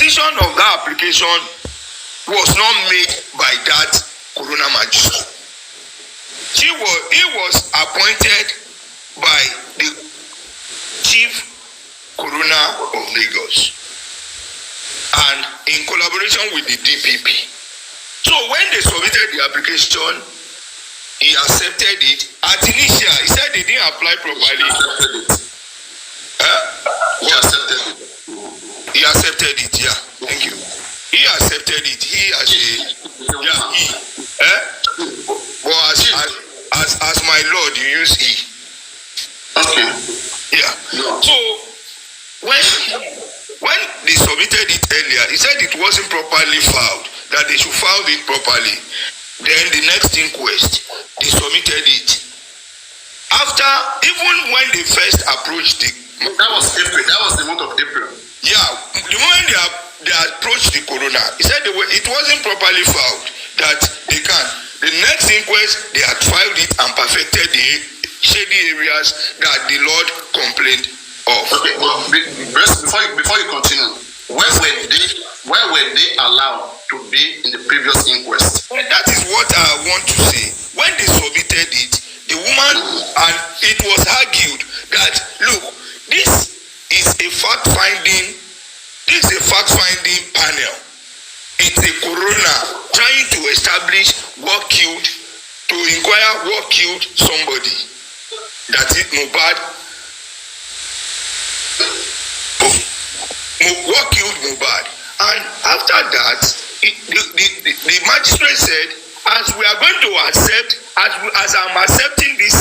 decision of that application was not made by that coroner magistrate. He was appointed by the chief coroner of Lagos and in collaboration with the DPP. So when they submitted the application, he accepted it. At initial, he said he didn't apply properly. He accepted it. He accepted it, yeah. Thank you. He accepted it. He as a But as my lord, you use he. Okay. Yeah. No. So when they submitted it earlier, he said it wasn't properly filed, that they should file it properly. Then the next inquest, they submitted it. After, even when they first approached the... That was April. That was the month of April. Yeah. The moment they approached the coroner, he said it wasn't properly filed, that they can. The next inquest, they had filed it and perfected the shady areas that the Lord complained of. Okay, well, before you continue, where were they allowed to be in the previous inquest? Well, that is what I want to say. When they submitted it, the woman, and it was argued that, look, this is a fact-finding panel. It's a coroner trying to establish what killed, to inquire what killed somebody. That's it, Mohbad. What killed Mohbad? And after that, the magistrate said, as we are going to accept, as I'm accepting this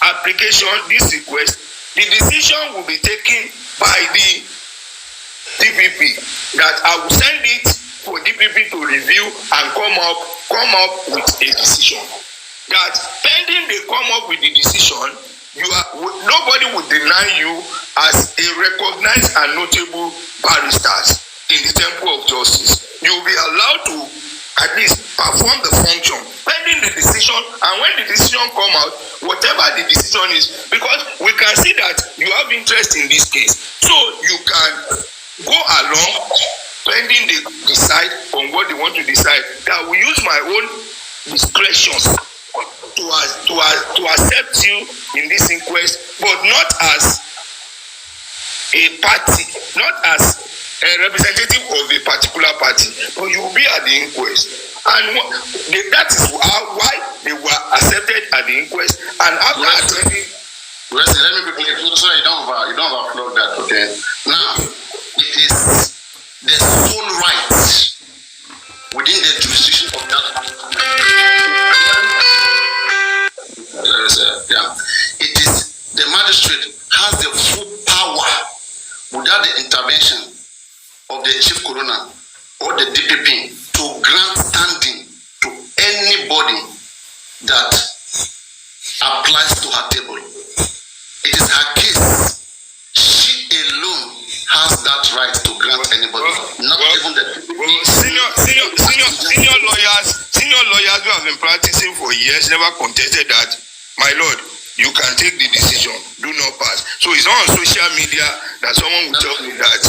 application, this request, the decision will be taken by the DPP, that I will send it for DPP to review and come up with a decision. That pending they come up with the decision, nobody will deny you as a recognized and notable barrister in the temple of justice. You will be allowed to at least perform the function pending the decision, and when the decision come out, whatever the decision is, because we can see that you have interest in this case, so you can go along pending they decide on what they want to decide. That will use my own discretion to accept you in this inquest, but not as a party, not as a representative of a particular party, but you will be at the inquest. And that is why they were accepted at the inquest. And after attending... Let me quickly, so you don't overflow that, okay? Now, it is the sole right within the jurisdiction of that. It is the magistrate has the full power without the intervention of the chief coroner or the DPP to grant standing to anybody that applies to her table. It is her case. She alone has that right to grant anybody, not even the senior lawyers who have been practicing for years never contested that, my lord, you can take the decision, do not pass. So it's not on social media that someone will tell me that.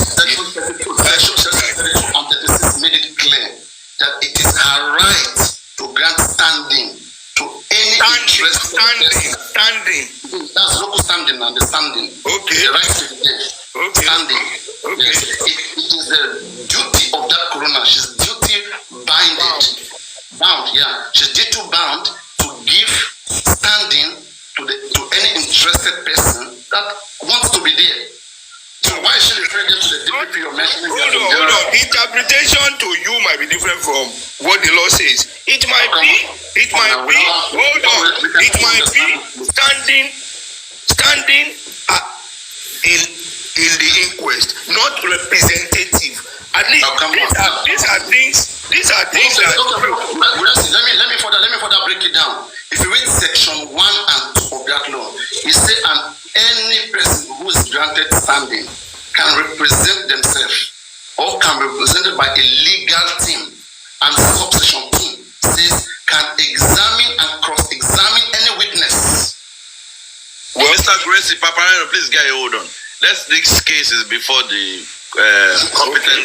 And the made it clear that it is her right to grant standing to any standing. That's local standing and the standing. Okay. The right to the standing. Okay. Yes. It is the duty of that coroner. She's duty bound. Yeah. She's duty bound to give standing to any interested person that wants to be there. So why should you refer to the DPP you're mentioning? Hold on. The interpretation to you might be different from what the law says. It might be standing in the inquest, not representative. At least these are things that. Let me further break it down. If you read section 1 and 2 of that law, it says any person who is granted standing can represent themselves or can be represented by a legal team, and subsection 2 says can examine and cross-examine any witness. Well, Mr. Gracie, Papariano, please get hold on. This case is before the competent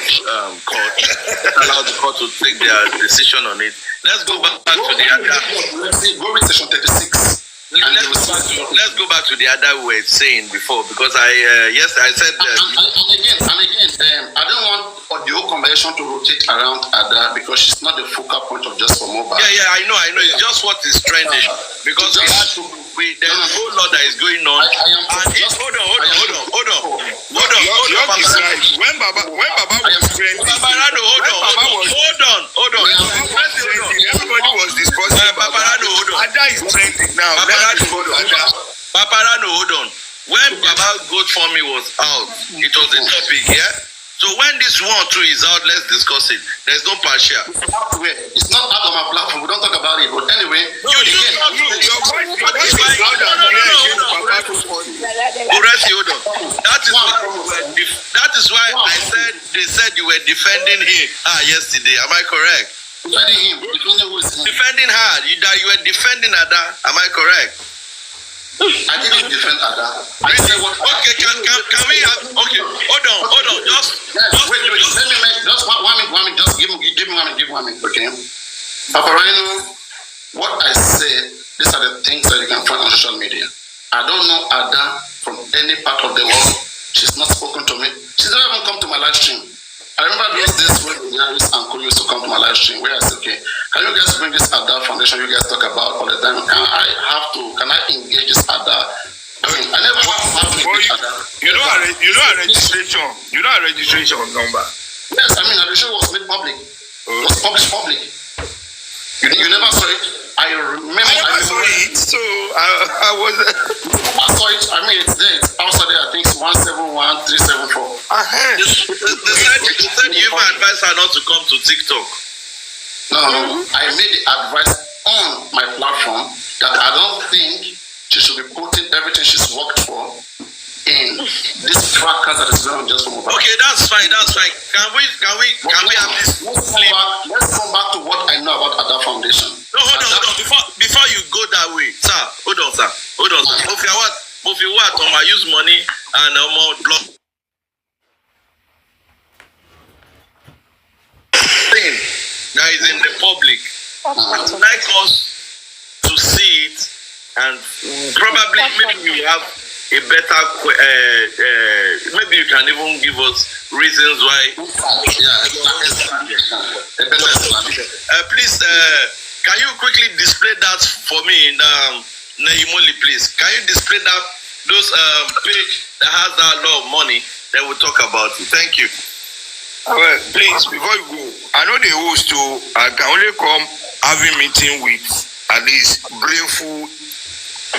court that allow the court to take their decision on it. Let's go back to the other. Go with section 36. Let's go back to the other we were saying before, because I said that. And again, I don't want the whole convention to rotate around Ada, because she's not the focal point of Just for Mobile. Yeah, I know. It's just what is trending, because there's a whole lot that is going on. Hold on. When Baba was trending, Papariano, hold on. Everybody was discussing. Papariano, hold on. Ada is trending now. Papariano, hold on. When Baba GoFundMe was out, it was a topic, yeah? So when this one too is out, let's discuss it. There's no partial. It's not out of my platform. We don't talk about it. But anyway, your voice is louder than hold on. That is why I said they said you were defending him yesterday. Am I correct? Defending him. Defending her. You were defending Ada. Am I correct? I didn't defend Ada. I said what? Okay, can we have? Okay, hold on. Just wait. Let me make just one minute. Just give me 1 minute. Okay. Papariano, what I said, these are the things that you can find on social media. I don't know Ada from any part of the world. She's not spoken to me. She's never even come to my live stream. I remember those days when Yaris and Kulu used to come to my live stream where I said, okay, can you guys bring this Ada foundation you guys talk about all the time? Can I engage this Ada? I mean, I never have to engage Ada. You know our registration number. Yes, I mean, the registration was made public. It was published public. You never saw it. I remember. I never saw it, so I was. I saw it. I mean, it's there. It's outside there. I think it's 171374. They said you even advised her not to come to TikTok. No. I made the advice on my platform that I don't think she should be putting everything she's worked for in this fracas that is going on Just for Mobile. Okay, that's fine. Can we have this? Let's come back to what I know about Ada Foundation. No, hold on. Before you go that way, sir. Hold on, sir. If you want, I use money and more block thing that is in the public. I would like us to see it, and probably maybe we have a better. Maybe you can even give us reasons why. Please, can you quickly display that for me in Naimoli, please? Can you display those page that has that lot of money that we'll talk about it? Thank you. Well, please, before you go, I know the host too. I can only come having meeting with at least brainful.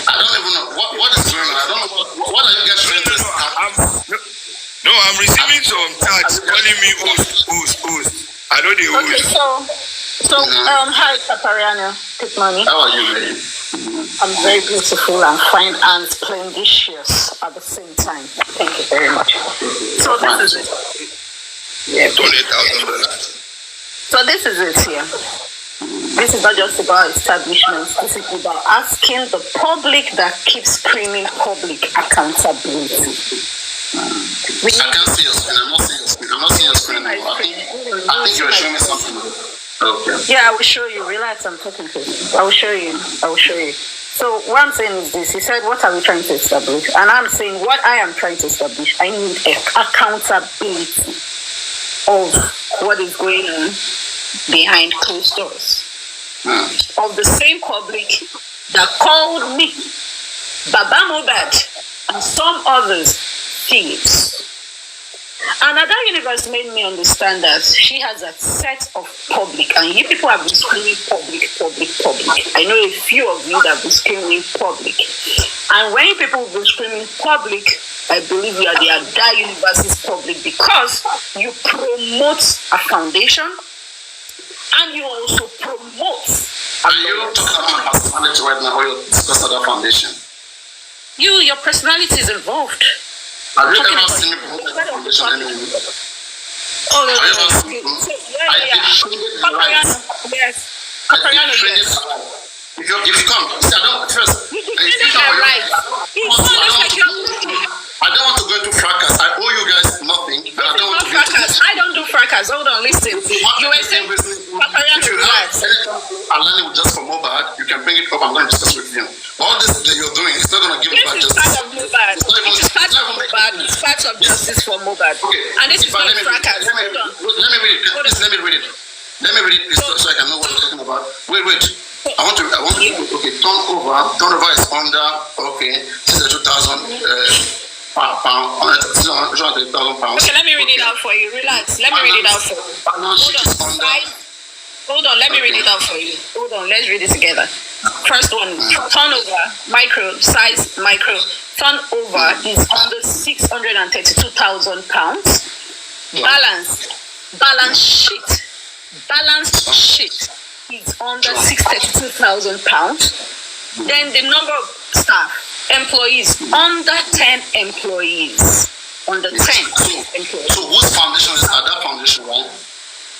I don't even know what is going on. I don't know what are you guys trying to say? No, I'm receiving some chats calling me host. I know the host. Okay, hi Papariano. Good morning. How are you, man? I'm very beautiful and fine and splendicious at the same time. Thank you very much. So this is it. Yeah. $20,000. So this is it here. This is not just about establishments. This is about asking the public that keeps screaming public accountability. I can't see your screen. I'm not seeing your screen anymore. I think you're showing me something. Okay. Yeah, I will show you. Relax, I'm talking to you. I will show you. So what I'm saying is this. He said, what are we trying to establish? And I'm saying what I am trying to establish. I need accountability of what is going on behind closed doors. Of the same public that called me, Baba Mohbad, and some others thieves. And Ada Universe made me understand that she has a set of public, and you people have been screaming public. I know a few of you that have been screaming public. And when you people have been screaming public, I believe you are the Ada Universe's public because you promote a foundation and you also promote. Are you talking about my personality right now, or you discuss Ada Foundation? Your personality is involved. Have you ever seen me promote the foundation anyway? Oh, no. Papariano, yes. Papariano, yes. If you come, see, I don't first. I don't want to go into fracas. I owe you guys nothing, but I don't want fracas. Hold on, listen. You were saying Papariano relax. Aligning with just for Mohbad, you can bring it up. I'm going to discuss with you. All this that you're doing, it's not going to give Mohbad This is justice. part of Mohbad. It's part of Mohbad. It's part of justice for Mohbad. Okay. And this is not fracas. Let me read it. Please let me read it. Let me read it, please, so I can know what you're talking about. Wait. I want to. Okay, turnover is under. Okay, 62,000 pounds. Okay, let me read it out for you. Relax. Let me read it out for you. Hold on, let me read it out for you. Hold on, let's read it together. First one, turnover, micro, size, micro. Turnover is under 632,000 pounds. Balance sheet is under 632,000 pounds. Then the number of staff, employees, under 10 employees. Under 10 employees. So whose foundation is that foundation, right?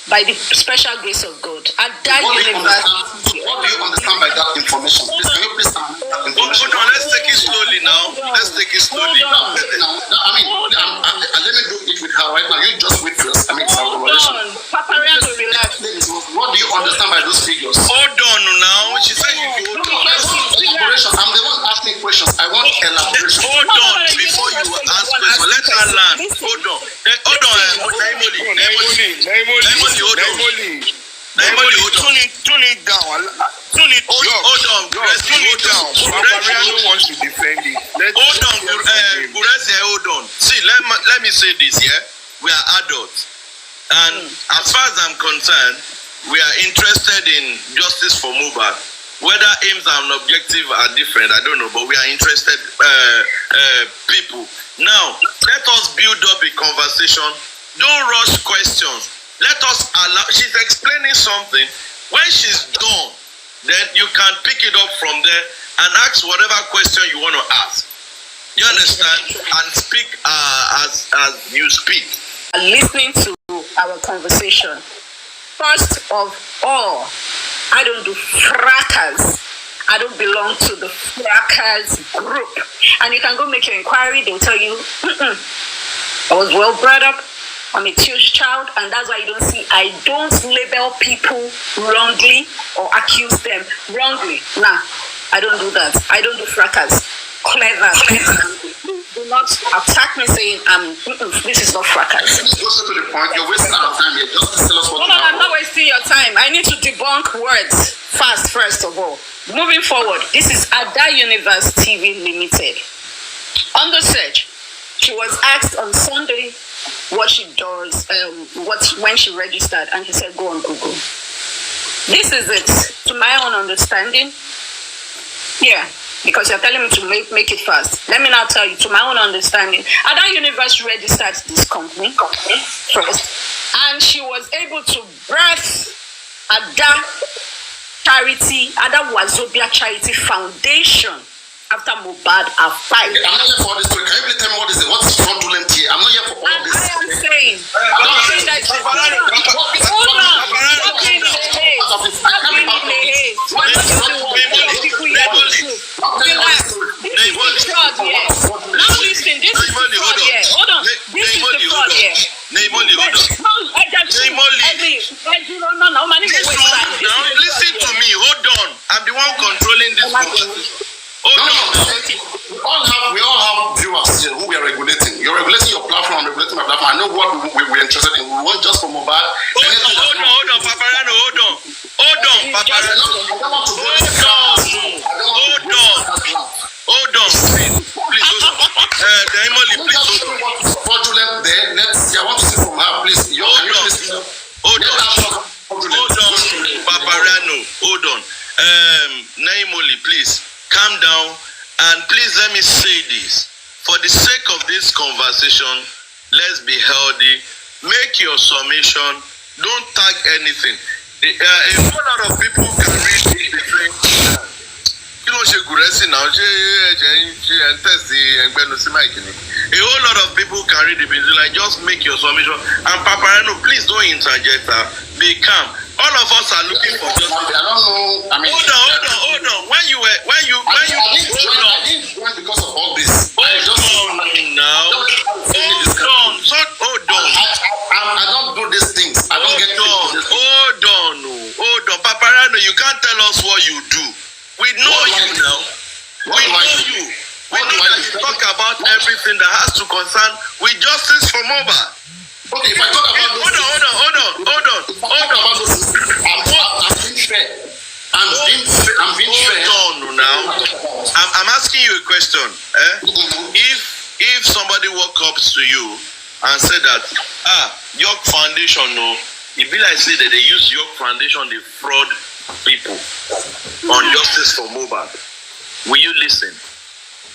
By the special grace of God. At that university. What do you understand by that information? Please, can you please stand that information? Hold on, let's take it slowly now. Let's take it slowly. Let me do it with her right now. You just wait first. It's our conversation. Papariano, relax. What do you understand by those figures? Hold on now. She said you hold on. Elaboration. I'm the one asking questions. I want elaboration. Hold on before you ask questions. Let her land. Hold on. Hold on. Naimoli, hold on. Tune it down. Hold on. Tune it down. Papariano wants to defend it. Hold on. Hold on. See, let me say this, yeah? We are adults. And as far as I'm concerned, we are interested in justice for Mohbad. Whether aims and objectives are different, I don't know, but we are interested people. Now, let us build up a conversation. Don't rush questions. Let us allow. She's explaining something. When she's done, then you can pick it up from there and ask whatever question you want to ask. You understand? And speak as you speak. Listening to our conversation. First of all, I don't do fracas. I don't belong to the fracas group. And you can go make your inquiry. They'll tell you, I was well brought up. I'm a Jewish child, and that's why you don't see. I don't label people wrongly or accuse them wrongly. Nah, I don't do that. I don't do fracas. Clever. Do not attack me saying this is not fracas. Please go to the point. You're wasting our time here. Just tell us what. No, I'm not wasting your time. I need to debunk words fast. First of all, moving forward, this is Ada Universe TV Limited. On the search, she was asked on Sunday what she does, when she registered, and she said, go on Google. This is it, to my own understanding. Yeah, because you're telling me to make it fast. Let me now tell you, to my own understanding, Ada Universe registered this company first, and she was able to birth Ada Charity, Ada Wazobia Charity Foundation. After Mohbad are fight. I'm not here for all this. Can you please tell me what is it? What's fraudulent here? I'm not here for all this. I am saying that. Hold on. Stop being in the haze. Stop being in the haze. We're not just the people here to shoot. Relax. This is the fraud here. Now listen, this is the fraud here. Hold on. This is the fraud here. Naimoli, hold on. Listen to me. Hold on. I'm the one controlling this conversation. We all have viewers here who we are regulating. You're regulating your platform, I'm regulating my platform. I know what we're interested in. We want just for Mohbad. Hold on, Papariano, hold on, Papariano. Hold on, please hold on. Naimoli, please hold on. What's fraudulent there? Let's see. I want to see from her, please. Hold on, Papariano, hold on. Naimoli, please. Calm down, and please let me say this. For the sake of this conversation, let's be healthy. Make your submission. Don't tag anything. A whole lot of people can read in between. You know, she now. A whole lot of people can read the between. Like, just make your submission. And Papariano, please don't interject her. Be calm. All of us are looking for justice. I don't know. Hold on. When you I didn't join because of all this. Hold on. I don't do these things. you can't tell us what you do. We know you now. We know you. We know that you talk about everything that has to concern with justice for mobile. Okay, if I talk about those Hold on. I'm being fair. I'm being fair. Hold on now. I'm asking you a question. If somebody walk up to you and say that, York Foundation, no, it be like say that they use York Foundation, they fraud people on justice for mobile. Will you listen?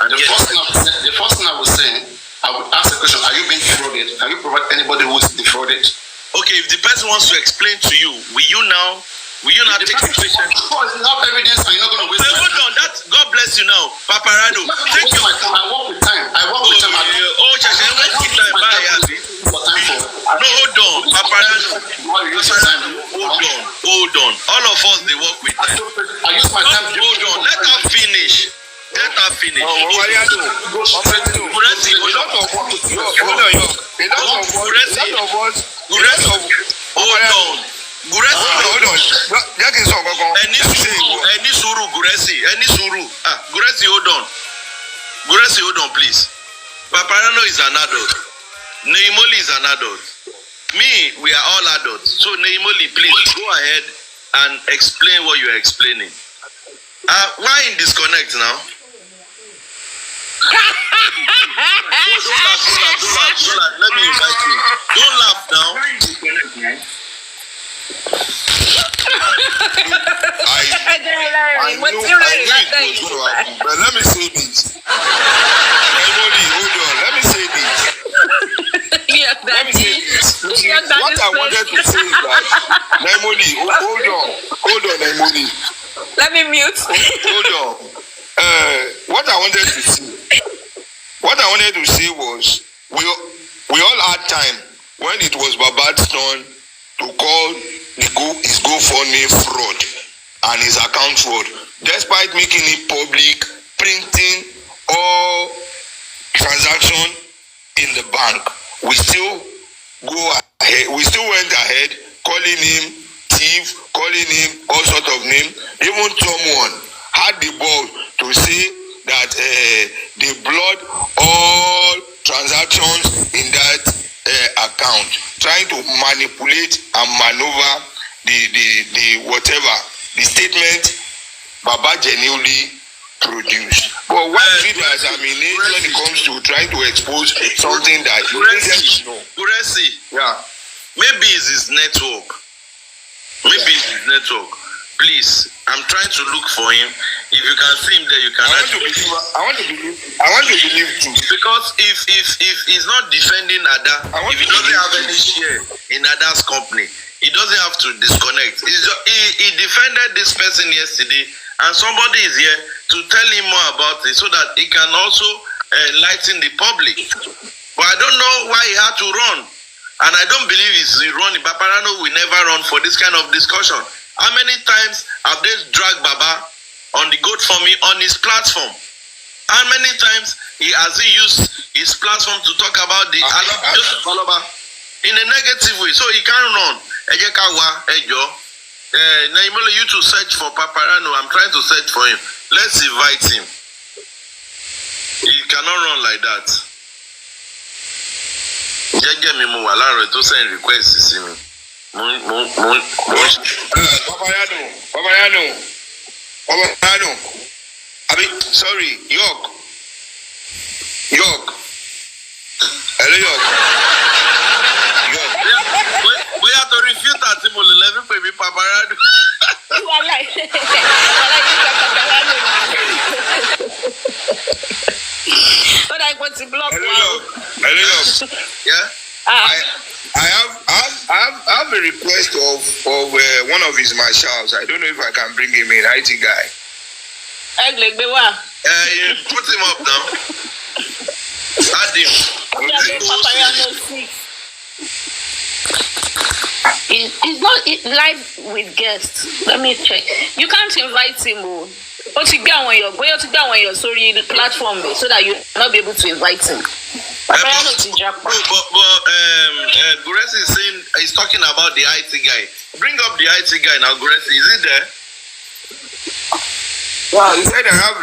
And the first thing I was saying, I would ask the question, are you being defrauded? Can you provide anybody who is defrauded? Okay, if the person wants to explain to you, will you now take the question? Of course, you have evidence and you're not going to waste my time. Hold on, God bless you now. Papariano, take your time. I work with time. No, hold on, Papariano. Hold on. All of us, they work with time. I use my time. Hold on, let her finish. Guresi, hold on, please. Papariano is an adult. Neimoli is an adult. Me, we are all adults. So Neimoli, please go ahead and explain what you are explaining. Why in disconnect now? Don't laugh. Let me invite you. Don't laugh now. I knew it was going to happen, but let me say this. Emily, hold on. Let me say this. What I wanted to say is that, Emily, hold on, Emily. Let me mute. Hold on. What I wanted to say was we all had time when it was Baba's turn to call his GoFundMe fraud and his account fraud, despite making it public, printing all transaction in the bank. We still went ahead calling him thief, calling him all sort of names. Even someone had the ball to say that they blocked all transactions in that account, trying to manipulate and maneuver the statement Baba genuinely produced. But why is it that when it comes to trying to expose something that you didn't know? Yeah. Maybe it's his network. Please, I'm trying to look for him. If you can see him there, you can. I want to believe too. Because if he's not defending Ada, if he doesn't have any share in Ada's company, he doesn't have to disconnect. He defended this person yesterday, and somebody is here to tell him more about it so that he can also enlighten the public. But I don't know why he had to run. And I don't believe he's running. Papariano will never run for this kind of discussion. How many times have they dragged Baba on the GoFundMe on his platform? How many times has he used his platform to talk about the Joseph Aloba in a negative way? So he can't run. You to search for Papariano. I'm trying to search for him. Let's invite him. He cannot run like that. To send requests to see me. Papariano. Sorry, York. Hello, York. We have to refute that. Let me pay me Papariano. But I want to block Hello. Yeah. I have a request of one of his marshals. I don't know if I can bring him in. IT guy. You put him up now. Add him. It's not live with guests. Let me check. You can't invite him. But you get on your platform so that you not be able to invite him. Guresi is saying he's talking about the IT guy. Bring up the IT guy now, Guresi. Is it there? Wow. You said I have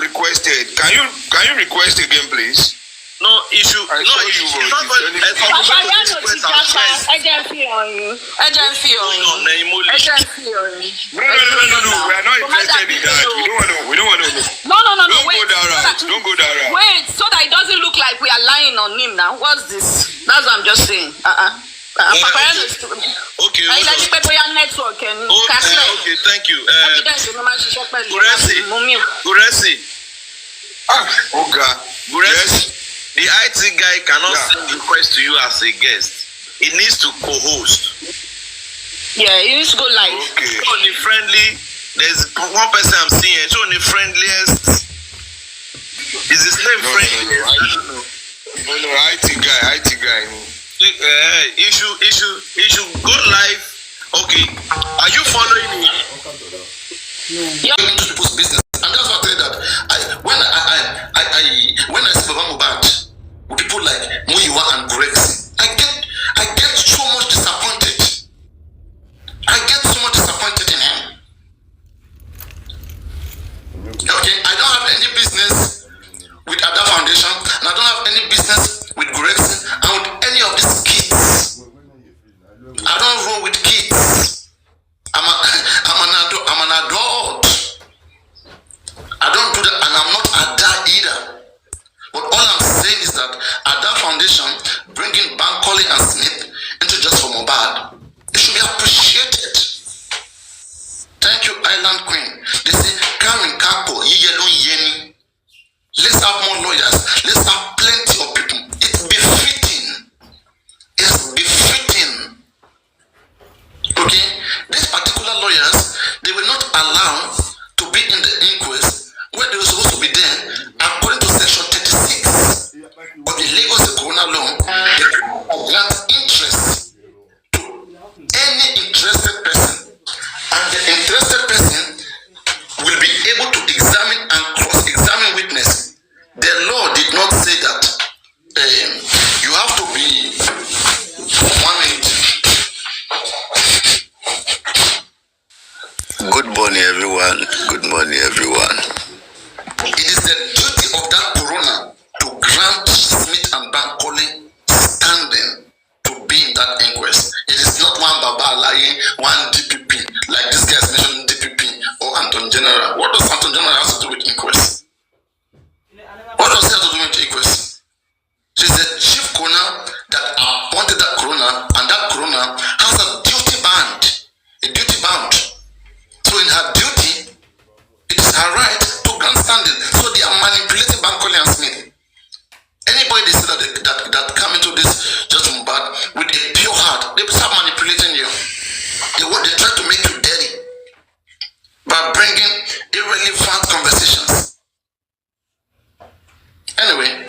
requested. Can you request again, please? No issue. No issue. Papariano ti japa. Agency on you. Agency on you. Agency on you. No. We are not interested in that. We don't want to. No. Wait. Don't go that route. Wait, so that it doesn't look like we are lying on him now. What's this? That's what I'm just saying. Papariano is okay. Network and okay, thank you. Guresi. Guresi. The IT guy cannot send request to you as a guest. He needs to co-host. Yeah, he needs to go live. Okay. So only friendly. There's one person I'm seeing. It's only friendliest. Is his name friendly? I don't know. No, IT guy. Issue. Go live. Okay. Are you following me? Yeah. Into people's business, and that's why I say that when I speak about Mohbad with people like Muyiwa and Grexy, I get so much disappointed. In him. Okay, I don't have any business with Ada Foundation, and I don't have any business with Grexy and with any of these kids. I don't roll with kids. I'm an adult. I don't do that, and I'm not Ada either. But all I'm saying is that Ada Foundation bringing Bankole and Smith into just for Mohbad, it should be appreciated. Thank you, Island Queen. They say, Karen Kako, Yellow Yeni. Let's have more lawyers. Let's have plenty of people. It's befitting. Okay? These particular lawyers, they will not allow to be in the inquest where they were supposed to be there according to section 36 of the Lagos Corona Law. They grant interest to any interested person, and the interested person will be able to examine and cross-examine witness. The law did not say that you have to be 1 minute. Good morning, everyone. It is the duty of that corona to grant Smith and Bankole standing to be in that inquest. It is not one Baba lying, one DPP, like this guy is mentioning DPP or Anton General. What does Anton General have to do with inquest? What does he have to do with inquest? She's the chief corona that appointed that corona, and that corona has a duty bound. So in her duty, it is her right to grant standing. So they are manipulating Bankole and Smith. Anybody they say that come into this judgment with a pure heart, they start manipulating you. They try to make you dirty by bringing irrelevant conversations. Anyway,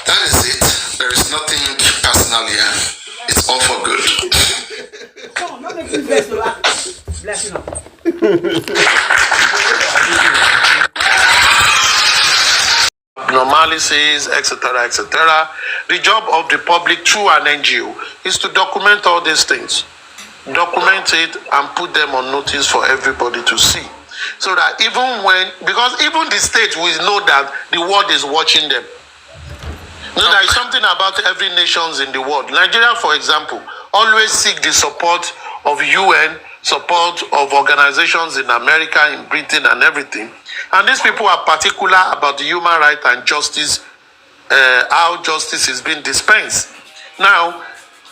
that is it. There is nothing personal here. It's all for good. Come on, not make you bless you. Normalities, etc. The job of the public through an NGO is to document all these things. Document it and put them on notice for everybody to see. So that because even the state will know that the world is watching them. You know, there is something about every nation in the world. Nigeria, for example, always seek the support of UN, support of organizations in America, in Britain, and everything. And these people are particular about the human right and justice, how justice is being dispensed. Now,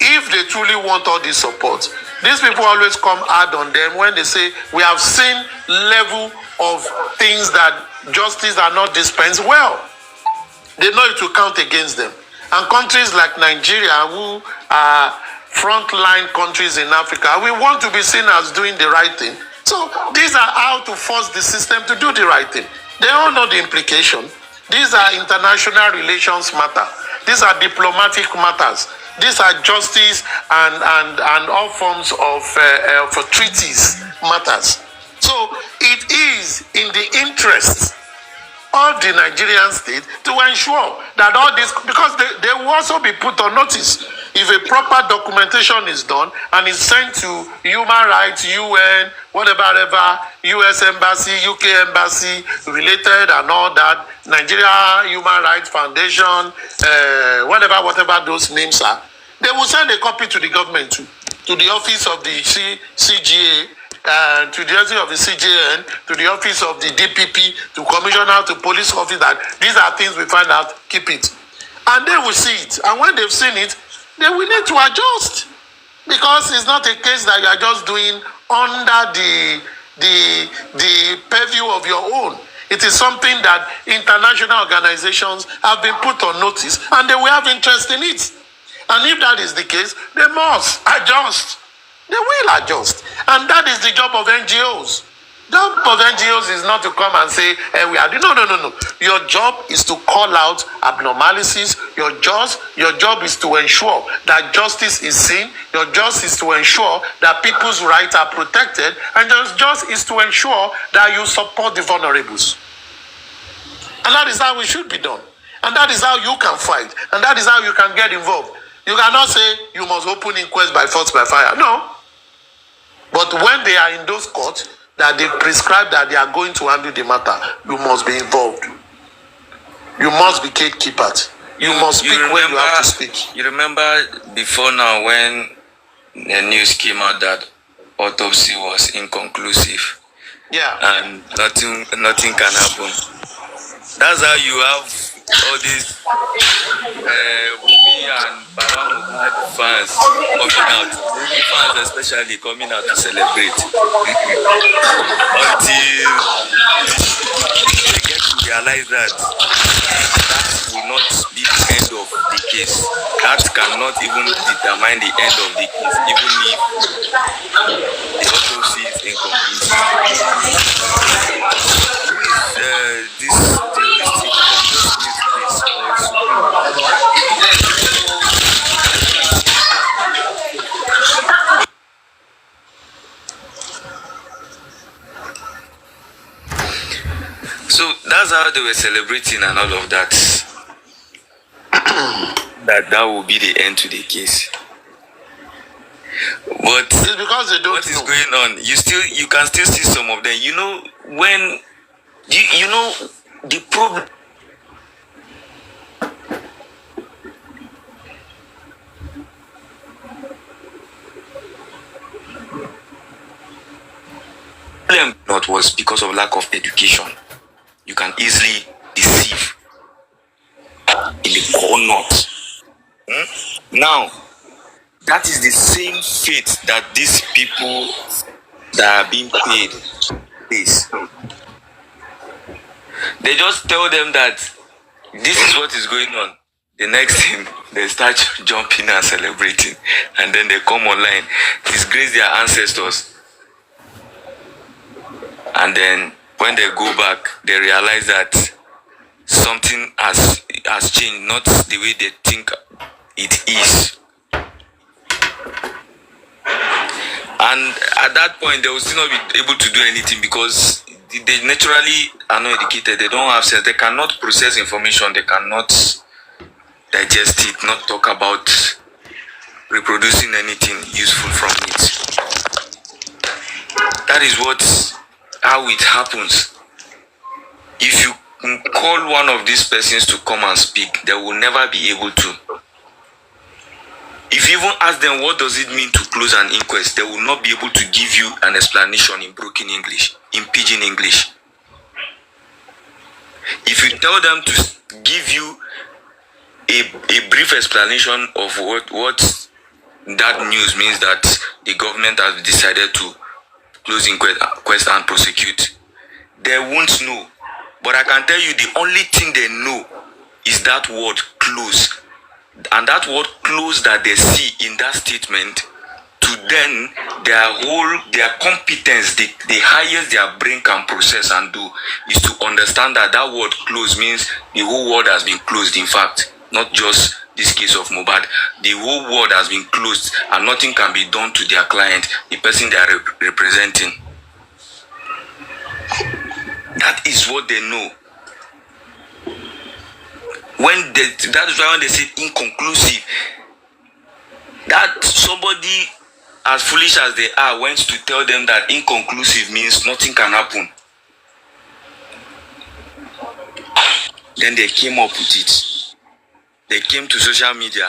if they truly want all this support, these people always come hard on them when they say, we have seen level of things that justice are not dispensed well. They know it will count against them. And countries like Nigeria, who are frontline countries in Africa, we want to be seen as doing the right thing. So these are how to force the system to do the right thing. They all know the implication. These are international relations matter. These are diplomatic matters. These are justice and all forms of treaties matters. So it is in the interest of the Nigerian state to ensure that all this, because they will also be put on notice If a proper documentation is done and is sent to human rights, UN, whatever, US Embassy, UK Embassy, related and all that, Nigeria Human Rights Foundation, whatever those names are, they will send a copy to the government too, to the office of the CGA, to the office of the CJN, to the office of the DPP, to commissioner, to police office, that these are things we find out, keep it. And they will see it. And when they've seen it, they will need to adjust. Because it's not a case that you are just doing under the purview of your own. It is something that international organizations have been put on notice and they will have interest in it. And if that is the case, they must adjust. They will adjust. And that is the job of NGOs. The job of NGOs is not to come and say, we are doing. No. Your job is to call out abnormalities. Your job is to ensure that justice is seen. Your job is to ensure that people's rights are protected. And your job is to ensure that you support the vulnerables. And that is how it should be done. And that is how you can fight. And that is how you can get involved. You cannot say you must open inquest by force by fire. No. But when they are in those courts that they prescribe that they are going to handle the matter, you must be involved. You must be gatekeepers. You must speak when you have to speak. You remember before now when the news came out that autopsy was inconclusive. Yeah. And nothing can happen. That's how you have all these Wunmi and Papariano fans coming out. Wunmi fans especially coming out to celebrate. Until they get to realize that will not be the end of the case. That cannot even determine the end of the case, even if the autopsy is inconclusive. This journalistic so that's how they were celebrating and all of that. that will be the end to the case. But it's because they don't what is going on? You can still see some of them. You know when you know the problem. Not was because of lack of education. You can easily deceive in the core knot. Now, that is the same fate that these people that are being paid face. They just tell them that this is what is going on. The next thing, they start jumping and celebrating. And then they come online, disgrace their ancestors. And then when they go back, they realize that something has changed, not the way they think it is. And at that point, they will still not be able to do anything because they naturally are not educated. They don't have sense. They cannot process information. They cannot digest it, not talk about reproducing anything useful from it. That is how it happens. If you call one of these persons to come and speak, they will never be able to. If you even ask them what does it mean to close an inquest, they will not be able to give you an explanation in broken English, in pidgin English. If you tell them to give you a brief explanation of what that news means, that the government has decided to close inquest and prosecute, they won't know. But I can tell you the only thing they know is that word close. And that word close that they see in that statement, to them, their competence, the highest their brain can process and do, is to understand that that word close means the whole world has been closed. In fact, not just this case of Mohbad, the whole world has been closed and nothing can be done to their client, the person they are representing. That is what they know. That is why when they say inconclusive, that somebody as foolish as they are went to tell them that inconclusive means nothing can happen. Then they came up with it. They came to social media.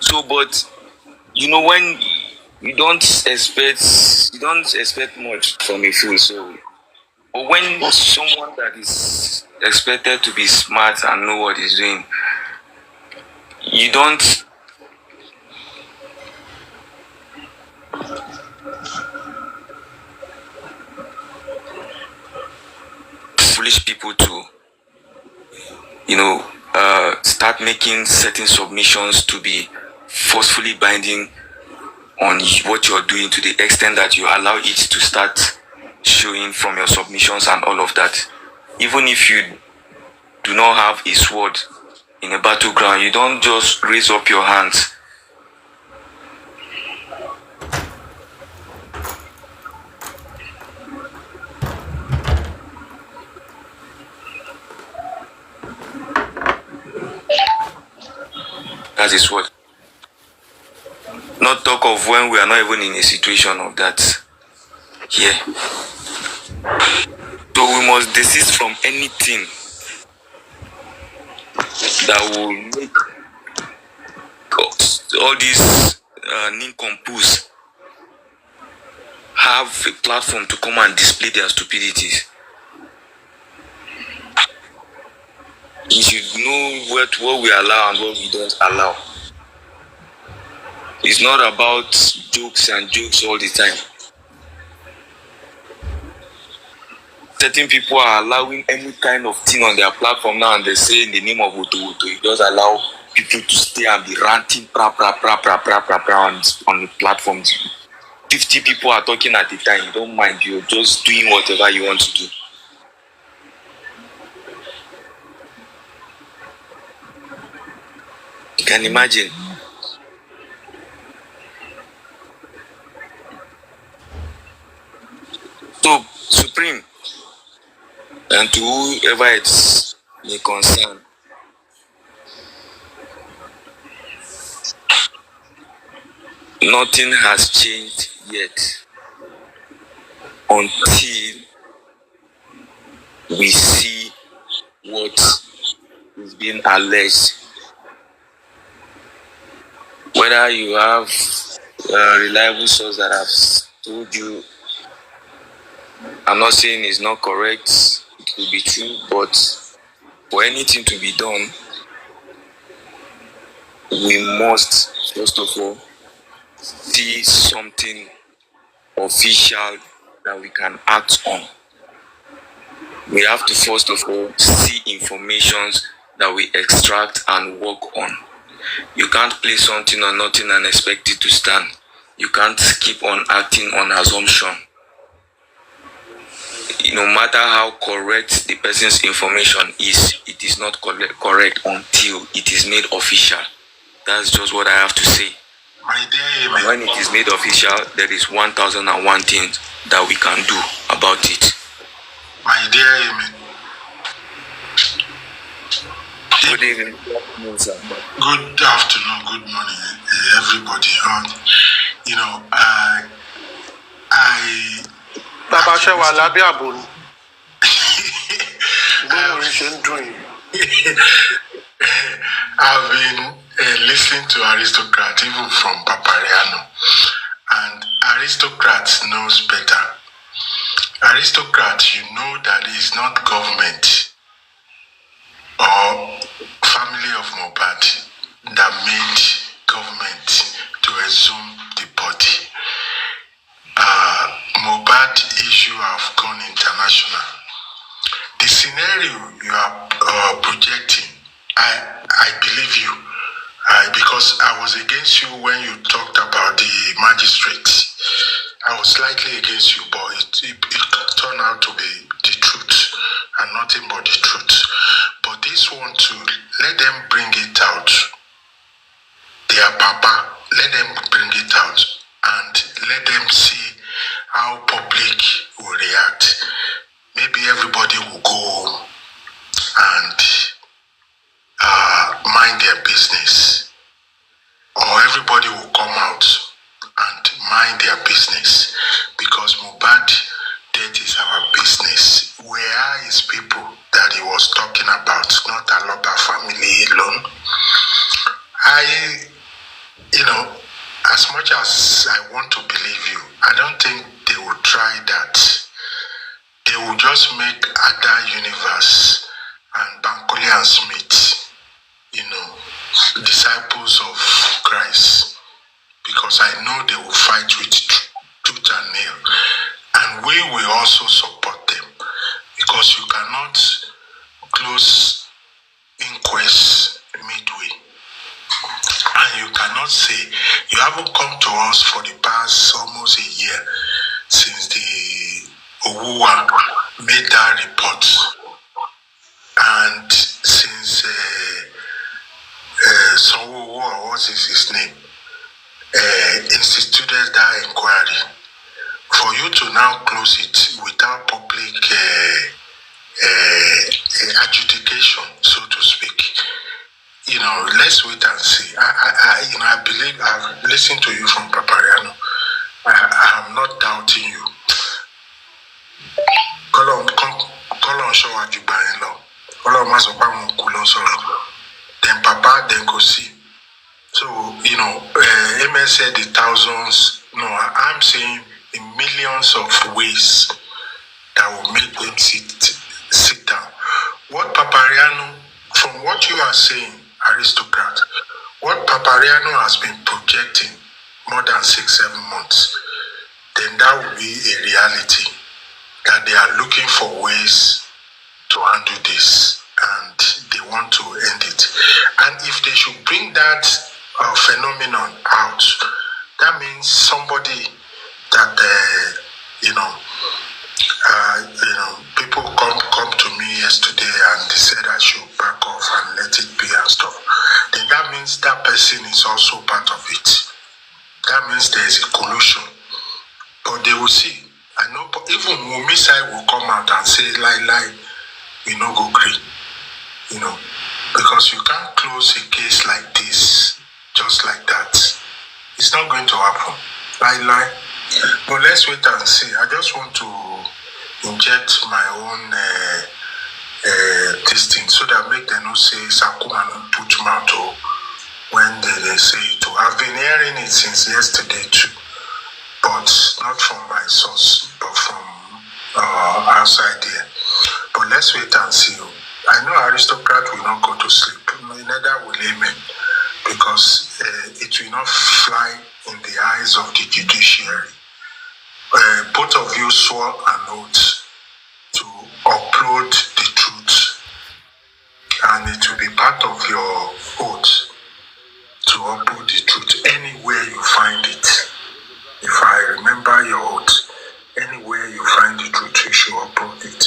So, but you know, when you don't expect much from a fool. So, but when someone that is expected to be smart and know what he's doing, you don't foolish people to, start making certain submissions to be forcefully binding on what you're doing, to the extent that you allow it to start showing from your submissions and all of that. Even if you do not have a sword in a battleground, you don't just raise up your hands. That is what. Not talk of when we are not even in a situation of that here. So we must desist from anything that will make all these nincompoops have a platform to come and display their stupidities. We should know what we allow and what we don't allow. It's not about jokes and jokes all the time. Certain people are allowing any kind of thing on their platform now, and they say in the name of Uto, you just allow people to stay and be ranting on the platforms. 50 people are talking at a time. You don't mind. You're just doing whatever you want to do. You can imagine. So, Supreme, and to whoever it's may concern, nothing has changed yet until we see what is being alleged. Whether you have a reliable source that have told you, I'm not saying it's not correct, it will be true, but for anything to be done, we must, first of all, see something official that we can act on. We have to, first of all, see information that we extract and work on. You can't place something on nothing and expect it to stand. You can't keep on acting on assumption. No matter how correct the person's information is, it is not correct until it is made official. That's just what I have to say. And when it is made official, there is 1001 things that we can do about it. My dear Amen. Good evening. Good afternoon, good morning, everybody. Wàhàla bí àbò ni. Bóun ṣe ń dùn yìí. I've been listening to Aristocrat, even from Papariano, and Aristocrat knows better. Aristocrat, you know that it's not government or family of Mohbad that made government to exhume the body. Mohbad issue have gone international. The scenario you are projecting, I believe you, because I was against you when you talked about the magistrates. I was slightly against you, but it turned out to be the truth and nothing but the truth. But this one too, let them bring it out. Their papa, let them bring it out and let them see how public will react. Maybe everybody will go home. and mind their business, or everybody will come out and mind their business, because Mohbad death is our business. Where are his people that he was talking about? Not Aloba family alone. As much as I want to believe you, I don't think they will try that. They will just make Ada Universe and Bankole and Smith, disciples of Christ, because I know they will fight with tooth and nail, and we will also support them, because you cannot close Inquest midway, and you cannot say you haven't come to us for the past almost a year since the Owuwa made that report, and since Sanwo-Olu, what is his name, instituted that inquiry. For you to now close it without public adjudication, so to speak, let's wait and see. I believe I've listened to you from Papariano. I'm not doubting you. Then Papa, then go see. So, MS said the thousands. No, I'm saying in millions of ways that will make them sit down. What Papariano, from what you are saying, aristocrat, what Papariano has been projecting more than 6-7 months, then that will be a reality, that they are looking for ways to undo this, and they want to end it. And if they should bring that phenomenon out, that means somebody that people come to me yesterday and they said I should back off and let it be and stuff. Then that means that person is also part of it. That means there is a collusion. But they will see. I know, but even Wunmi side will come out and say lie, we no go green. Because you can't close a case like this just like that. It's not going to happen. Lie. But let's wait and see. I just want to inject my own this thing, so that make them not say Sakuma no put mouth when they say it. I've been hearing it since yesterday too, but not from my source, but from outside there. But let's wait and see. I know aristocrat will not go to sleep, neither will Amen, because it will not fly in the eyes of the judiciary. Both of you swore an oath to upload the truth, and it will be part of your oath to upload the truth anywhere you find it. If I remember your oath, anywhere you find the truth, you should upload it.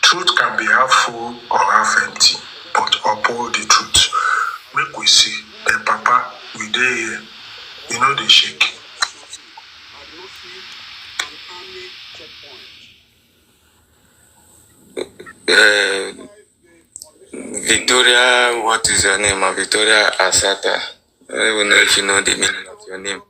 Truth can be half full or half empty, but uphold the truth. Make we see. Then Papa, we dey here. They shake. Victoria, what is your name? Victoria Asata. I don't even know if you know the meaning of your name.